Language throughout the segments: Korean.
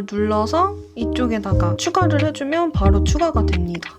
이걸 눌러서 이쪽에다가 추가를 해주면 바로 추가가 됩니다.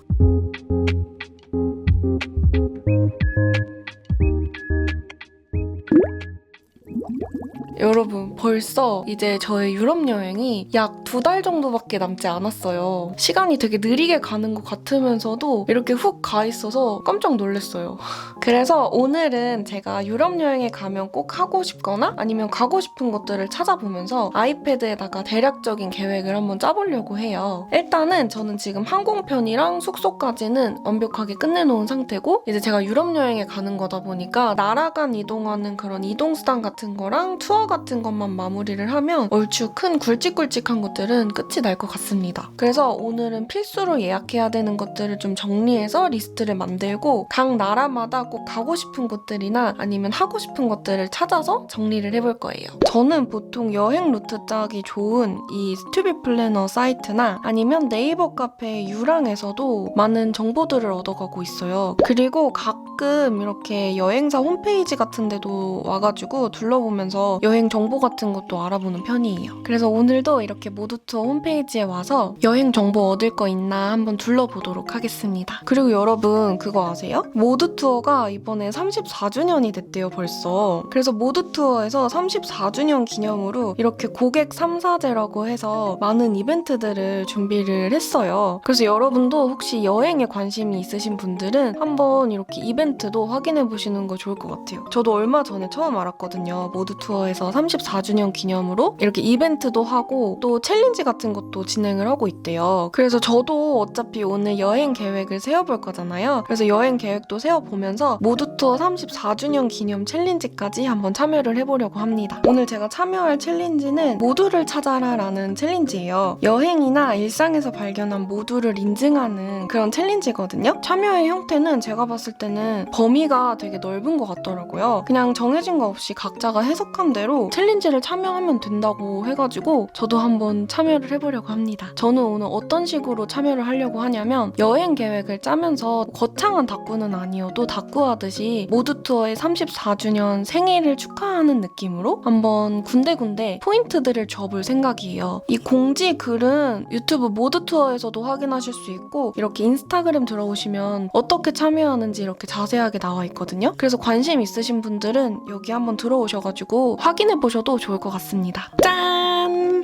여러분, 벌써 이제 저의 유럽 여행이 약 2달 정도밖에 남지 않았어요. 시간이 되게 느리게 가는 것 같으면서도 이렇게 훅 가 있어서 깜짝 놀랐어요. 그래서 오늘은 제가 유럽 여행에 가면 꼭 하고 싶거나 아니면 가고 싶은 곳들을 찾아보면서 아이패드에다가 대략적인 계획을 한번 짜보려고 해요. 일단은 저는 지금 항공편이랑 숙소까지는 완벽하게 끝내놓은 상태고, 이제 제가 유럽 여행에 가는 거다 보니까 나라 간 이동하는 그런 이동수단 같은 거랑 투어 같은 것만 마무리를 하면 얼추 큰 굵직굵직한 것들은 끝이 날 것 같습니다. 그래서 오늘은 필수로 예약해야 되는 것들을 좀 정리해서 리스트를 만들고 각 나라마다 꼭 가고 싶은 곳들이나 아니면 하고 싶은 것들을 찾아서 정리를 해볼 거예요. 저는 보통 여행 루트 짜기 좋은 이 스튜비 플래너 사이트나 아니면 네이버 카페 유랑에서도 많은 정보들을 얻어가고 있어요. 그리고 가끔 이렇게 여행사 홈페이지 같은 데도 와가지고 둘러보면서 여행 정보 같은 것도 알아보는 편이에요. 그래서 오늘도 이렇게 모두투어 홈페이지에 와서 여행 정보 얻을 거 있나 한번 둘러보도록 하겠습니다. 그리고 여러분, 그거 아세요? 모두투어가 이번에 34주년이 됐대요, 벌써. 그래서 모두투어에서 34주년 기념으로 이렇게 고객 3사제라고 해서 많은 이벤트들을 준비를 했어요. 그래서 여러분도 혹시 여행에 관심이 있으신 분들은 한번 이렇게 이벤트도 확인해 보시는 거 좋을 것 같아요. 저도 얼마 전에 처음 알았거든요. 모두투어에서 34주년 기념으로 이렇게 이벤트도 하고 또 챌린지 같은 것도 진행을 하고 있대요. 그래서 저도 어차피 오늘 여행 계획을 세워볼 거잖아요. 그래서 여행 계획도 세워보면서 모두투어 34주년 기념 챌린지까지 한번 참여를 해보려고 합니다. 오늘 제가 참여할 챌린지는 모두를 찾아라 라는 챌린지예요. 여행이나 일상에서 발견한 모두를 인증하는 그런 챌린지거든요. 참여의 형태는 제가 봤을 때는 범위가 되게 넓은 것 같더라고요. 그냥 정해진 거 없이 각자가 해석한 대로 챌린지를 참여하면 된다고 해가지고 저도 한번 참여를 해보려고 합니다. 저는 오늘 어떤 식으로 참여를 하려고 하냐면 여행 계획을 짜면서 거창한 다꾸는 아니어도 다꾸하듯이 모두투어의 34주년 생일을 축하하는 느낌으로 한번 군데군데 포인트들을 줘볼 생각이에요. 이 공지 글은 유튜브 모두투어에서도 확인하실 수 있고 이렇게 인스타그램 들어오시면 어떻게 참여하는지 이렇게 자세하게 나와 있거든요. 그래서 관심 있으신 분들은 여기 한번 들어오셔가지고 확인해보셔도 좋을 것 같습니다. 짠!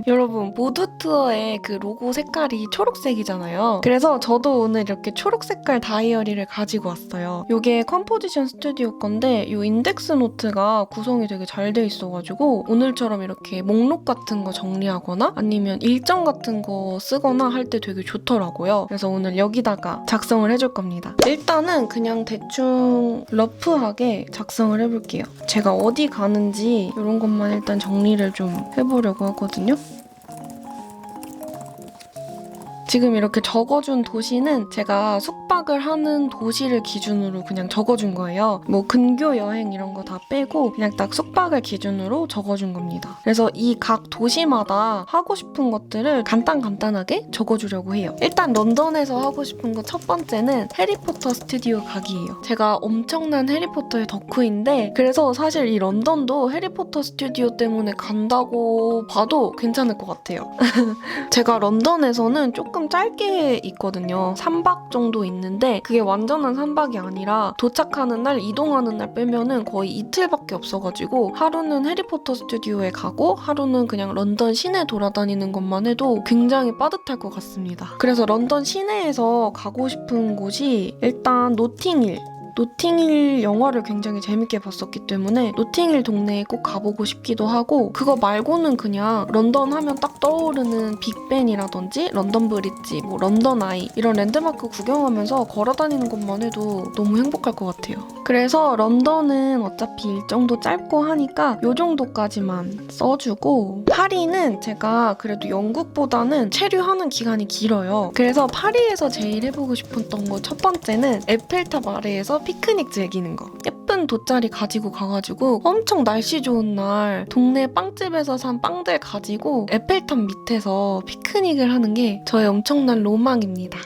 여러분, 모두투어의 그 로고 색깔이 초록색이잖아요. 그래서 저도 오늘 이렇게 초록 색깔 다이어리를 가지고 왔어요. 이게 컴포지션 스튜디오 건데 이 인덱스 노트가 구성이 되게 잘 돼 있어가지고 오늘처럼 이렇게 목록 같은 거 정리하거나 아니면 일정 같은 거 쓰거나 할 때 되게 좋더라고요. 그래서 오늘 여기다가 작성을 해줄 겁니다. 일단은 그냥 대충 러프하게 작성을 해볼게요. 제가 어디 가는지 이런 것만 일단 정리를 좀 해보려고 하거든요. 지금 이렇게 적어준 도시는 제가 숙박을 하는 도시를 기준으로 그냥 적어준 거예요. 뭐 근교 여행 이런 거 다 빼고 그냥 딱 숙박을 기준으로 적어준 겁니다. 그래서 이 각 도시마다 하고 싶은 것들을 간단하게 적어주려고 해요. 일단 런던에서 하고 싶은 거 첫 번째는 해리포터 스튜디오 가기예요. 제가 엄청난 해리포터의 덕후인데 그래서 사실 이 런던도 해리포터 스튜디오 때문에 간다고 봐도 괜찮을 것 같아요. 제가 런던에서는 조금 짧게 있거든요. 3박 정도 있는데 그게 완전한 3박이 아니라 도착하는 날, 이동하는 날 빼면은 거의 이틀밖에 없어가지고 하루는 해리포터 스튜디오에 가고 하루는 그냥 런던 시내 돌아다니는 것만 해도 굉장히 빠듯할 것 같습니다. 그래서 런던 시내에서 가고 싶은 곳이 일단 노팅힐 영화를 굉장히 재밌게 봤었기 때문에 노팅힐 동네에 꼭 가보고 싶기도 하고 그거 말고는 그냥 런던 하면 딱 떠오르는 빅벤이라든지 런던 브릿지, 뭐 런던 아이 이런 랜드마크 구경하면서 걸어다니는 것만 해도 너무 행복할 것 같아요. 그래서 런던은 어차피 일정도 짧고 하니까 요 정도까지만 써주고 파리는 제가 그래도 영국보다는 체류하는 기간이 길어요. 그래서 파리에서 제일 해보고 싶었던 거 첫 번째는 에펠탑 아래에서 피크닉 즐기는 거. 예쁜 돗자리 가지고 가가지고 엄청 날씨 좋은 날 동네 빵집에서 산 빵들 가지고 에펠탑 밑에서 피크닉을 하는 게 저의 엄청난 로망입니다.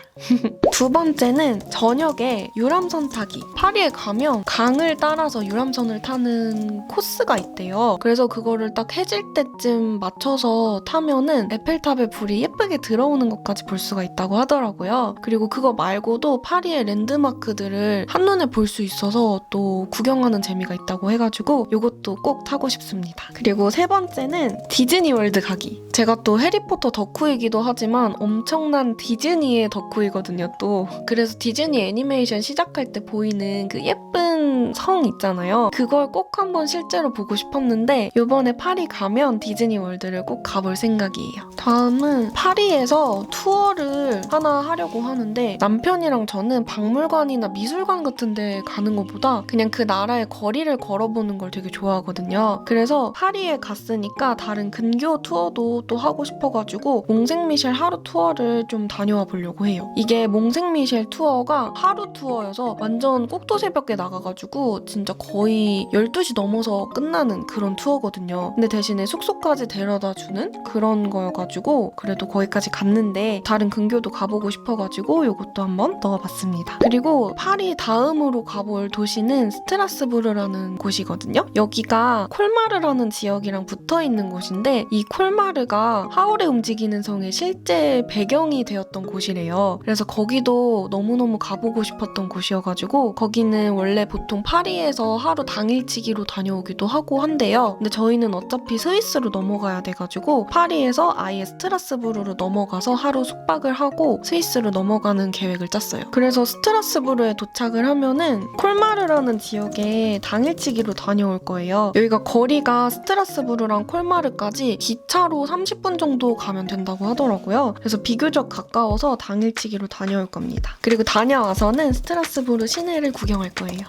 두 번째는 저녁에 유람선 타기. 파리에 가면 강을 따라서 유람선을 타는 코스가 있대요. 그래서 그거를 딱 해질 때쯤 맞춰서 타면은 에펠탑에 불이 예쁘게 들어오는 것까지 볼 수가 있다고 하더라고요. 그리고 그거 말고도 파리의 랜드마크들을 한눈에 볼 수 있어서 또 구경하는 재미가 있다고 해가지고 이것도 꼭 타고 싶습니다. 그리고 세 번째는 디즈니월드 가기. 제가 또 해리포터 덕후이기도 하지만 엄청난 디즈니의 덕후이거든요 또. 그래서 디즈니 애니메이션 시작할 때 보이는 그 예쁜 성 있잖아요. 그걸 꼭 한번 실제로 보고 싶었는데 이번에 파리 가면 디즈니월드를 꼭 가볼 생각이에요. 다음은 파리에서 투어를 하나 하려고 하는데 남편이랑 저는 박물관이나 미술관 같은 데 가는 것보다 그냥 그 나라의 거리를 걸어보는 걸 되게 좋아하거든요. 그래서 파리에 갔으니까 다른 근교 투어도 또 하고 싶어가지고 몽생미셸 하루 투어를 좀 다녀와 보려고 해요. 이게 몽생미셸 투어가 하루 투어여서 완전 꼭두새벽에 나가가지고 진짜 거의 12시 넘어서 끝나는 그런 투어거든요. 근데 대신에 숙소까지 데려다주는 그런 거여가지고 그래도 거기까지 갔는데 다른 근교도 가보고 싶어가지고 이것도 한번 넣어봤습니다. 그리고 파리 다음으로 가볼 도시는 스트라스부르라는 곳이거든요. 여기가 콜마르라는 지역이랑 붙어있는 곳인데 이 콜마르가 하울의 움직이는 성의 실제 배경이 되었던 곳이래요. 그래서 거기도 너무너무 가보고 싶었던 곳이어가지고 거기는 원래 보통 파리에서 하루 당일치기로 다녀오기도 하고 한대요. 근데 저희는 어차피 스위스로 넘어가야 돼가지고 파리에서 아예 스트라스부르로 넘어가서 하루 숙박을 하고 스위스로 넘어가는 계획을 짰어요. 그래서 스트라스부르에 도착을 하면은 콜마르라는 지역에 당일치기로 다녀올 거예요. 여기가 거리가 스트라스부르랑 콜마르까지 기차로 30분 정도 가면 된다고 하더라고요. 그래서 비교적 가까워서 당일치기로 다녀올 겁니다. 그리고 다녀와서는 스트라스부르 시내를 구경할 거예요.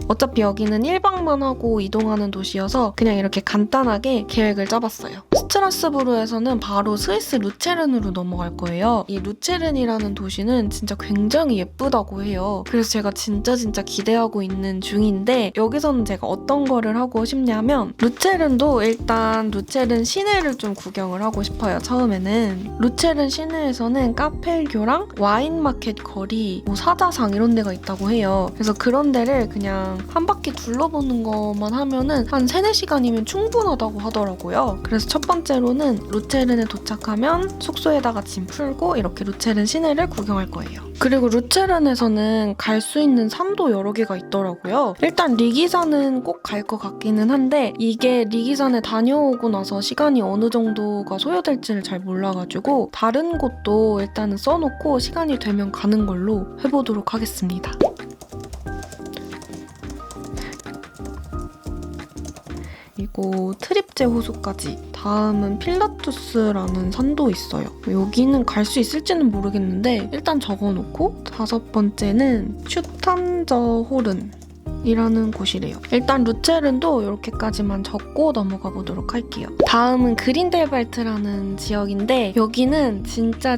어차피 여기는 1박만 하고 이동하는 도시여서 그냥 이렇게 간단하게 계획을 짜봤어요. 스트라스부르에서는 바로 스위스 루체른으로 넘어갈 거예요. 이 루체른이라는 도시는 진짜 굉장히 예쁘다고 해요. 그래서 제가 진짜 기대하고 있는 중인데 여기서는 제가 어떤 거를 하고 싶냐면 루체른도 일단 루체른 시내를 좀 구경을 하고 싶어요. 처음에는 루체른 시내에서는 카펠교랑 와인마켓 거리, 뭐 사자상 이런 데가 있다고 해요. 그래서 그런 데를 그냥 한 바퀴 둘러보는 것만 하면은 한 3-4시간이면 충분하다고 하더라고요. 그래서 첫 번째로는 루체른에 도착하면 숙소에다가 짐 풀고 이렇게 루체른 시내를 구경할 거예요. 그리고 루체른에서는 갈 수 있는 산도 여러 개가 있더라고요. 일단 리기산은 꼭 갈 것 같기는 한데 이게 리기산에 다녀오고 나서 시간이 어느 정도가 소요될지를 잘 몰라가지고 다른 곳도 일단은 써놓고 시간이 되면 가는 걸로 해보도록 하겠습니다. 그리고 트립제 호수까지. 다음은 필라투스라는 산도 있어요. 여기는 갈 수 있을지는 모르겠는데 일단 적어놓고 5번째는 슈탄저호른 이라는 곳이래요. 일단 루체른도 이렇게까지만 적고 넘어가 보도록 할게요. 다음은 그린델발트라는 지역인데 여기는 진짜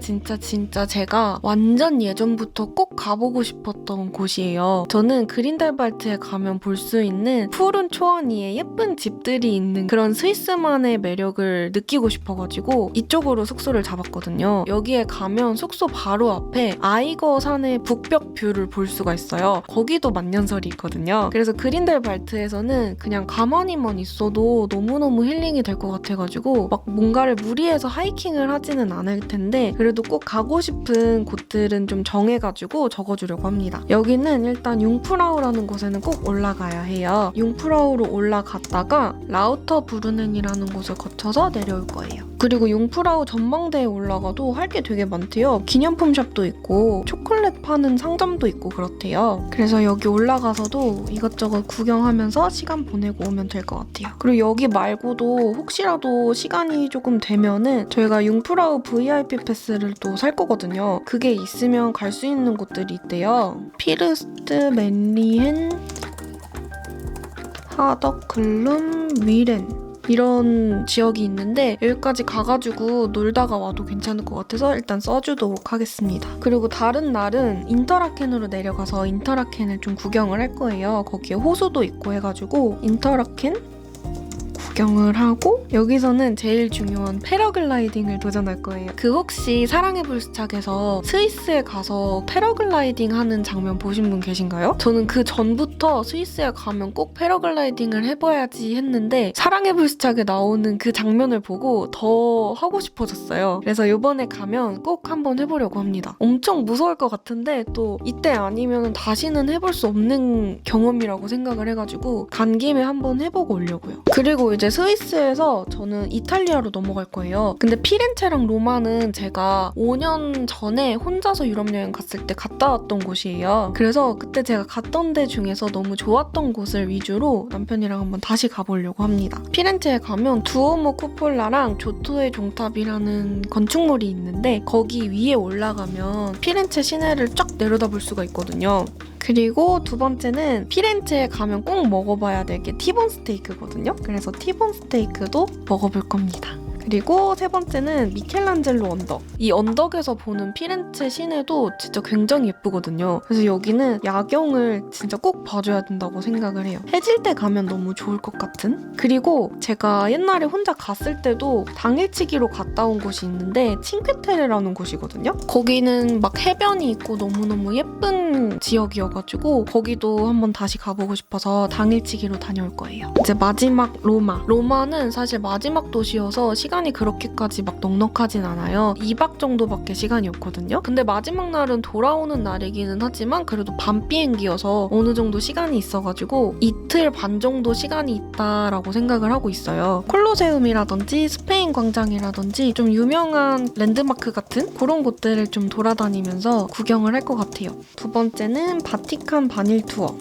제가 완전 예전부터 꼭 가보고 싶었던 곳이에요. 저는 그린델발트에 가면 볼 수 있는 푸른 초원 위에 예쁜 집들이 있는 그런 스위스만의 매력을 느끼고 싶어가지고 이쪽으로 숙소를 잡았거든요. 여기에 가면 숙소 바로 앞에 아이거 산의 북벽 뷰를 볼 수가 있어요. 거기도 만년설이 있거든요. 그래서 그린델발트에서는 그냥 가만히만 있어도 너무너무 힐링이 될 것 같아가지고 막 뭔가를 무리해서 하이킹을 하지는 않을 텐데 그래도 꼭 가고 싶은 곳들은 좀 정해가지고 적어주려고 합니다. 여기는 일단 융프라우라는 곳에는 꼭 올라가야 해요. 융프라우로 올라갔다가 라우터부르넨이라는 곳을 거쳐서 내려올 거예요. 그리고 융프라우 전망대에 올라가도 할 게 되게 많대요. 기념품 샵도 있고 초콜릿 파는 상점도 있고 그렇대요. 그래서 여기 올라가서도 이것저것 구경하면서 시간 보내고 오면 될 것 같아요. 그리고 여기 말고도 혹시라도 시간이 조금 되면은 저희가 융프라우 VIP 패스를 또 살 거거든요. 그게 있으면 갈 수 있는 곳들이 있대요. 피르스트, 맨리헨, 하덕클룸, 위렌 이런 지역이 있는데 여기까지 가가지고 놀다가 와도 괜찮을 것 같아서 일단 써주도록 하겠습니다. 그리고 다른 날은 인터라켄으로 내려가서 인터라켄을 좀 구경을 할 거예요. 거기에 호수도 있고 해가지고 인터라켄 구경을 하고 여기서는 제일 중요한 패러글라이딩을 도전할 거예요. 그 혹시 사랑의 불시착에서 스위스에 가서 패러글라이딩 하는 장면 보신 분 계신가요? 저는 그 전부터 스위스에 가면 꼭 패러글라이딩을 해봐야지 했는데 사랑의 불시착에 나오는 그 장면을 보고 더 하고 싶어졌어요. 그래서 이번에 가면 꼭 한번 해보려고 합니다. 엄청 무서울 것 같은데 또 이때 아니면 다시는 해볼 수 없는 경험이라고 생각을 해가지고 간 김에 한번 해보고 오려고요. 그리고 이제 스위스에서 저는 이탈리아로 넘어갈 거예요. 근데 피렌체랑 로마는 제가 5년 전에 혼자서 유럽 여행 갔을 때 갔다 왔던 곳이에요. 그래서 그때 제가 갔던 데 중에서 너무 좋았던 곳을 위주로 남편이랑 한번 다시 가보려고 합니다. 피렌체에 가면 두오모 쿠폴라랑 조토의 종탑이라는 건축물이 있는데 거기 위에 올라가면 피렌체 시내를 쫙 내려다볼 수가 있거든요. 그리고 두 번째는 피렌체에 가면 꼭 먹어봐야 될 게 티본 스테이크거든요. 그래서 티본 스테이크도 먹어볼 겁니다. 그리고 세 번째는 미켈란젤로 언덕. 이 언덕에서 보는 피렌체 시내도 진짜 굉장히 예쁘거든요. 그래서 여기는 야경을 진짜 꼭 봐줘야 된다고 생각을 해요. 해질 때 가면 너무 좋을 것 같은? 그리고 제가 옛날에 혼자 갔을 때도 당일치기로 갔다 온 곳이 있는데 칭크테레라는 곳이거든요. 거기는 막 해변이 있고 너무너무 예쁜 지역이어가지고 거기도 한번 다시 가보고 싶어서 당일치기로 다녀올 거예요. 이제 마지막 로마. 로마는 사실 마지막 도시여서 시간이 그렇게까지 막 넉넉하진 않아요. 2박 정도밖에 시간이 없거든요. 근데 마지막 날은 돌아오는 날이기는 하지만 그래도 밤 비행기여서 어느 정도 시간이 있어가지고 이틀 반 정도 시간이 있다라고 생각을 하고 있어요. 콜로세움이라든지 스페인 광장이라든지 좀 유명한 랜드마크 같은 그런 곳들을 좀 돌아다니면서 구경을 할 것 같아요. 두 번째는 바티칸 반일 투어.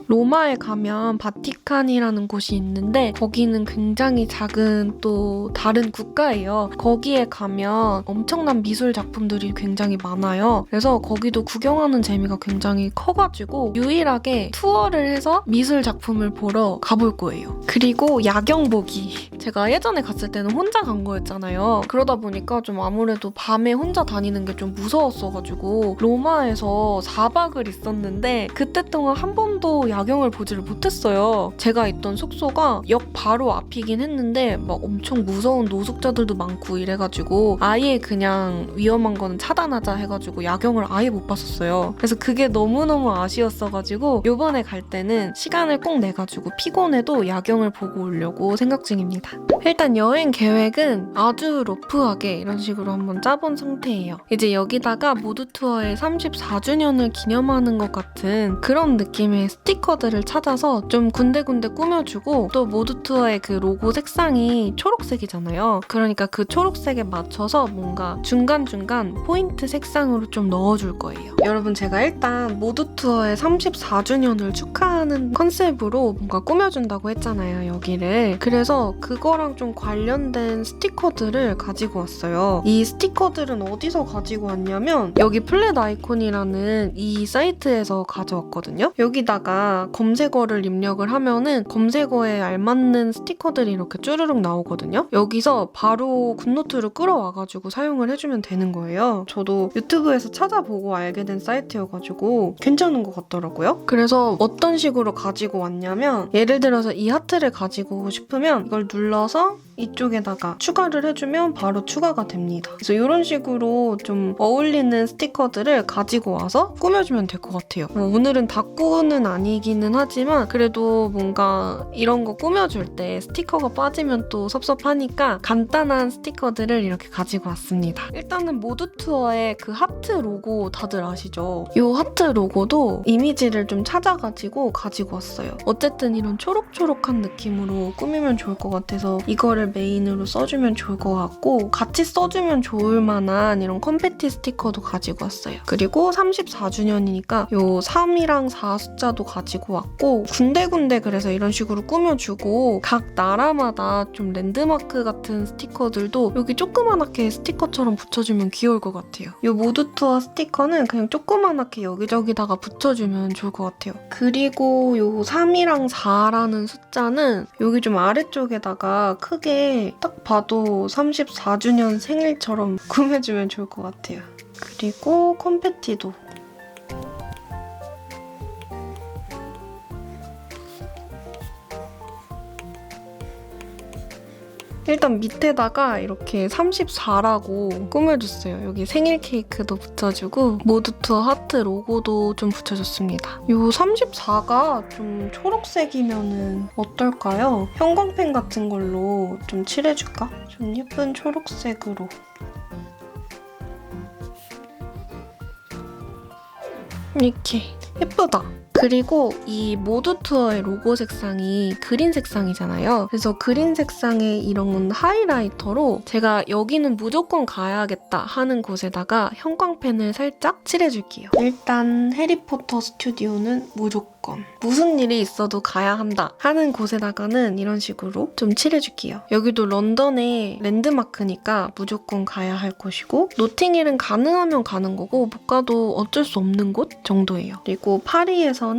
로마에 가면 바티칸이라는 곳이 있는데 거기는 굉장히 작은 또 다른 국가예요. 거기에 가면 엄청난 미술 작품들이 굉장히 많아요. 그래서 거기도 구경하는 재미가 굉장히 커가지고 유일하게 투어를 해서 미술 작품을 보러 가볼 거예요. 그리고 야경 보기. 제가 예전에 갔을 때는 혼자 간 거였잖아요. 그러다 보니까 좀 아무래도 밤에 혼자 다니는 게 좀 무서웠어가지고 로마에서 4박을 있었는데 그때 동안 한 번도 야경을 보지를 못했어요. 제가 있던 숙소가 역 바로 앞이긴 했는데 막 엄청 무서운 노숙자들도 많고 이래가지고 아예 그냥 위험한 거는 차단하자 해가지고 야경을 아예 못 봤었어요. 그래서 그게 너무너무 아쉬웠어가지고 요번에 갈 때는 시간을 꼭 내가지고 피곤해도 야경을 보고 오려고 생각 중입니다. 일단 여행 계획은 아주 러프하게 이런 식으로 한번 짜본 상태예요. 이제 여기다가 모두 투어의 34주년을 기념하는 것 같은 그런 느낌의 스티커들을 찾아서 좀 군데군데 꾸며주고 또 모두 투어의 그 로고 색상이 초록색이잖아요. 그러니까 그 초록색에 맞춰서 뭔가 중간중간 포인트 색상으로 좀 넣어줄 거예요. 여러분 제가 일단 모두 투어의 34주년을 축하하는 컨셉으로 뭔가 꾸며준다고 했잖아요, 여기를. 그래서 그거랑 좀 관련된 스티커들을 가지고 왔어요. 이 스티커들은 어디서 가지고 왔냐면 여기 플랫 아이콘이라는 이 사이트에서 가져왔거든요. 여기다가 검색어를 입력을 하면은 검색어에 알맞는 스티커들이 이렇게 쭈르륵 나오거든요. 여기서 바로 굿노트를 끌어와가지고 사용을 해주면 되는 거예요. 저도 유튜브에서 찾아보고 알게 된 사이트여가지고 괜찮은 것 같더라고요. 그래서 어떤 식으로 가지고 왔냐면 예를 들어서 이 하트를 가지고 싶으면 이걸 눌러서 이쪽에다가 추가를 해주면 바로 추가가 됩니다. 그래서 이런 식으로 좀 어울리는 스티커들을 가지고 와서 꾸며주면 될 것 같아요. 오늘은 다꾸는 아니기는 하지만 그래도 뭔가 이런 거 꾸며줄 때 스티커가 빠지면 또 섭섭하니까 간단한 스티커들을 이렇게 가지고 왔습니다. 일단은 모두 투어의 그 하트 로고 다들 아시죠? 이 하트 로고도 이미지를 좀 찾아가지고 가지고 왔어요. 어쨌든 이런 초록초록한 느낌으로 꾸미면 좋을 것 같아서 이거를 메인으로 써주면 좋을 것 같고 같이 써주면 좋을 만한 이런 컴패티 스티커도 가지고 왔어요. 그리고 34주년이니까 요 3이랑 4 숫자도 가지고 왔고 군데군데 그래서 이런 식으로 꾸며주고 각 나라마다 좀 랜드마크 같은 스티커들도 여기 조그만하게 스티커처럼 붙여주면 귀여울 것 같아요. 요 모두 투어 스티커는 그냥 조그만하게 여기저기다가 붙여주면 좋을 것 같아요. 그리고 요 3이랑 4라는 숫자는 여기 좀 아래쪽에다가 크게 딱 봐도 34주년 생일처럼 꾸며주면 좋을 것 같아요. 그리고 컴패티도 일단 밑에다가 이렇게 34라고 꾸며줬어요. 여기 생일 케이크도 붙여주고 모두 투어 하트 로고도 좀 붙여줬습니다. 이 34가 좀 초록색이면은 어떨까요? 형광펜 같은 걸로 좀 칠해줄까? 좀 예쁜 초록색으로. 이렇게 예쁘다. 그리고 이 모두 투어의 로고 색상이 그린 색상이잖아요. 그래서 그린 색상의 이런 하이라이터로 제가 여기는 무조건 가야겠다 하는 곳에다가 형광펜을 살짝 칠해줄게요. 일단 해리포터 스튜디오는 무조건 무슨 일이 있어도 가야 한다 하는 곳에다가는 이런 식으로 좀 칠해줄게요. 여기도 런던의 랜드마크니까 무조건 가야 할 곳이고 노팅힐은 가능하면 가는 거고 못 가도 어쩔 수 없는 곳 정도예요. 그리고 파리에서는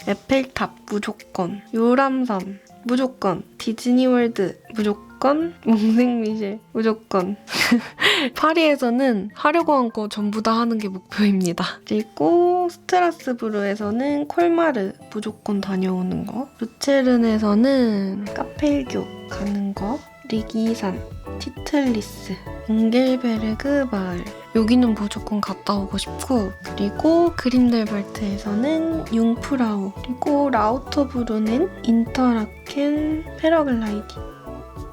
에펠탑 무조건, 요람섬 무조건, 디즈니월드 무조건, 몽생미셸 무조건. 파리에서는 하려고 한 거 전부 다 하는 게 목표입니다. 그리고 스트라스부르에서는 콜마르 무조건 다녀오는 거, 루체른에서는 카펠교 가는 거, 리기산, 티틀리스, 잉겔베르그 마을 여기는 무조건 갔다 오고 싶고, 그리고 그린델발트에서는 융프라우, 그리고 라우터브루는 인터라켄 패러글라이딩,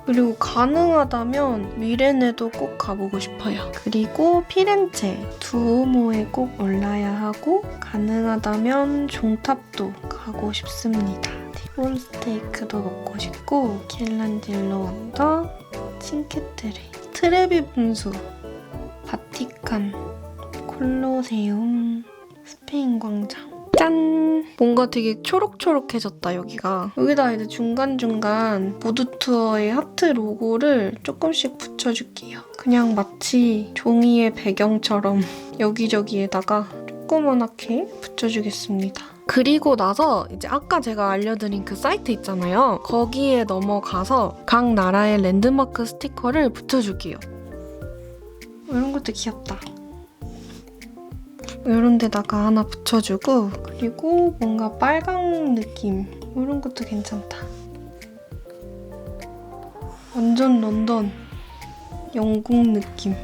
그리고 가능하다면 미레네도 꼭 가보고 싶어요. 그리고 피렌체, 두오모에 꼭 올라야 하고 가능하다면 종탑도 가고 싶습니다. 티본 스테이크도 먹고 싶고 켈란젤로 원더, 칭케트레, 트레비 분수, 바티칸, 콜로세움, 스페인 광장. 짠! 뭔가 되게 초록초록해졌다, 여기가. 여기다 이제 중간중간 모두 투어의 하트 로고를 조금씩 붙여줄게요. 그냥 마치 종이의 배경처럼 여기저기에다가 조그만하게 붙여주겠습니다. 그리고 나서 이제 아까 제가 알려드린 그 사이트 있잖아요. 거기에 넘어가서 각 나라의 랜드마크 스티커를 붙여줄게요. 이런 것도 귀엽다. 이런 데다가 하나 붙여주고, 그리고 뭔가 빨강 느낌 이런 것도 괜찮다. 완전 런던 영국 느낌.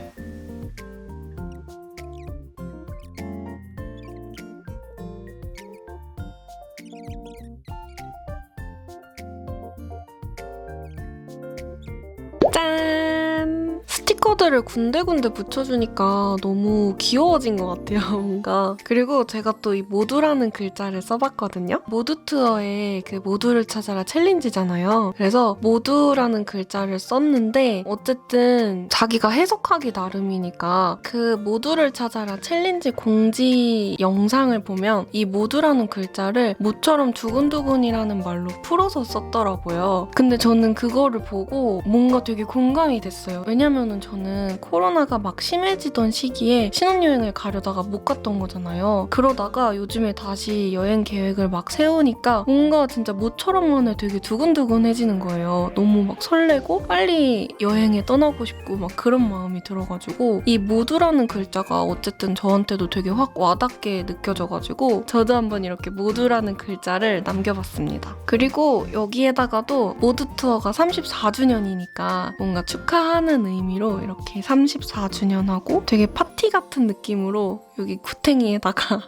짠! 스티커들을 군데군데 붙여주니까 너무 귀여워진 것 같아요, 뭔가. 그리고 제가 또 이 모두라는 글자를 써봤거든요. 모두 투어의 그 모두를 찾아라 챌린지잖아요. 그래서 모두라는 글자를 썼는데 어쨌든 자기가 해석하기 나름이니까 그 모두를 찾아라 챌린지 공지 영상을 보면 이 모두라는 글자를 모처럼 두근두근이라는 말로 풀어서 썼더라고요. 근데 저는 그거를 보고 뭔가 되게 공감이 됐어요. 왜냐면은 저는 코로나가 막 심해지던 시기에 신혼여행을 가려다가 못 갔던 거잖아요. 그러다가 요즘에 다시 여행 계획을 막 세우니까 뭔가 진짜 모처럼 만에 되게 두근두근해지는 거예요. 너무 막 설레고 빨리 여행에 떠나고 싶고 막 그런 마음이 들어가지고 이 모두라는 글자가 어쨌든 저한테도 되게 확 와닿게 느껴져가지고 저도 한번 이렇게 모두라는 글자를 남겨봤습니다. 그리고 여기에다가도 모두 투어가 34주년이니까 뭔가 축하하는 의미로 이렇게 34주년하고 되게 파티 같은 느낌으로 여기 구탱이에다가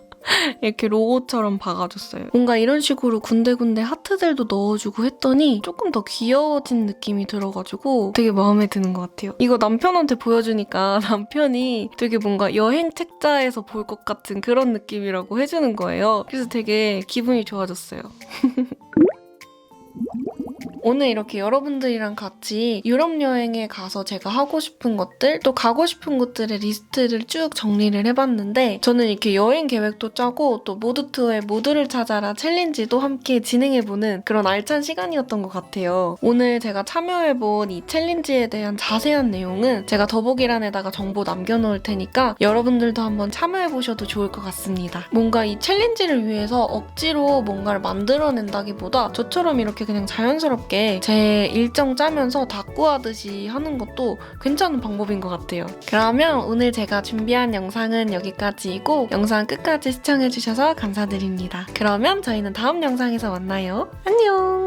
이렇게 로고처럼 박아줬어요. 뭔가 이런 식으로 군데군데 하트들도 넣어주고 했더니 조금 더 귀여워진 느낌이 들어가지고 되게 마음에 드는 것 같아요. 이거 남편한테 보여주니까 남편이 되게 뭔가 여행 책자에서 볼 것 같은 그런 느낌이라고 해주는 거예요. 그래서 되게 기분이 좋아졌어요. 오늘 이렇게 여러분들이랑 같이 유럽 여행에 가서 제가 하고 싶은 것들, 또 가고 싶은 곳들의 리스트를 쭉 정리를 해봤는데 저는 이렇게 여행 계획도 짜고 또 모두 투어의 모두를 찾아라 챌린지도 함께 진행해보는 그런 알찬 시간이었던 것 같아요. 오늘 제가 참여해본 이 챌린지에 대한 자세한 내용은 제가 더보기란에다가 정보 남겨놓을 테니까 여러분들도 한번 참여해보셔도 좋을 것 같습니다. 뭔가 이 챌린지를 위해서 억지로 뭔가를 만들어낸다기보다 저처럼 이렇게 그냥 자연스럽게 제 일정 짜면서 다꾸하듯이 하는 것도 괜찮은 방법인 것 같아요. 그러면 오늘 제가 준비한 영상은 여기까지이고 영상 끝까지 시청해주셔서 감사드립니다. 그러면 저희는 다음 영상에서 만나요. 안녕!